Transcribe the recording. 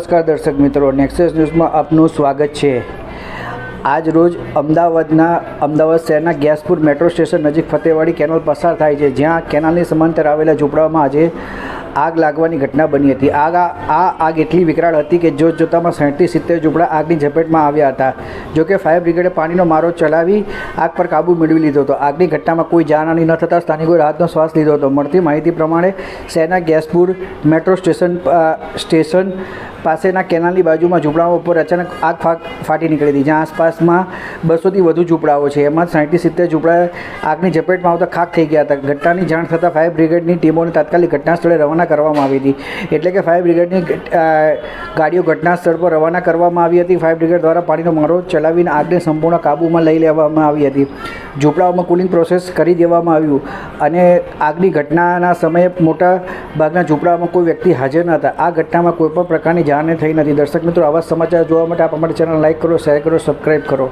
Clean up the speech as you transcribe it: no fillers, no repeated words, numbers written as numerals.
નમસ્કાર દર્શક મિત્રો, નેક્સસ ન્યૂઝમાં આપનું સ્વાગત છે। આજ રોજ અમદાવાદ શહેરના ગેસપુર મેટ્રો સ્ટેશન નજીક ફતેવાડી કેનાલ પસાર થાય છે, જ્યાં કેનાલની સમાંતર આવેલા ઝૂંપડાઓમાં આજે આગ લાગવાની ઘટના બની હતી। આગ એટલી વિકરાળ હતી કે જોતજોતામાં 60 થી 70 ઝૂંપડા આગની ઝપેટમાં આવ્યા હતા। જોકે ફાયર બ્રિગેડે પાણીનો મારો ચલાવી આગ પર કાબૂ મેળવી લીધો હતો। આગની ઘટનામાં કોઈ જાનહાનિ ન થતાં સ્થાનિકોએ રાહતનો શ્વાસ લીધો હતો। મળતી માહિતી પ્રમાણે શહેરના ગેસપુર મેટ્રો સ્ટેશન પાસેના કેનાલની બાજુમાં ઝૂંપડાઓ ઉપર અચાનક આગ ફાટી નીકળી હતી, જ્યાં આસપાસમાં 200 થી વધુ ઝૂંપડાઓ છે। એમાં 60 થી 70 ઝૂંપડા આગની ઝપેટમાં આવતા ખાખ થઈ ગયા હતા। ઘટનાની જાણ થતાં ફાયર બ્રિગેડની ટીમોને તાત્કાલિક ઘટના સ્થળે રવાના કરવામાં આવી હતી, એટલે કે ફાયર બ્રિગેડની ગાડીઓ ઘટના સ્થળ પર રવાના કરવામાં આવી હતી। ફાયર બ્રિગેડ દ્વારા પાણીનો મારો ચલાવીને આગને સંપૂર્ણ કાબૂમાં લઈ લેવામાં આવી હતી। ઝૂંપડાઓમાં કુલિંગ પ્રોસેસ કરી દેવામાં આવ્યું અને આગની ઘટનાના સમયે મોટા ભાગના ઝૂંપડાઓમાં કોઈ વ્યક્તિ હાજર ન હતા। આ ઘટનામાં કોઈપણ પ્રકારની જાનહાનિ થઈ નથી। દર્શક મિત્રો, આવા સમાચાર જોવા માટે આપ અમારી ચેનલ લાઈક કરો, શેર કરો, સબસ્ક્રાઈબ કરો।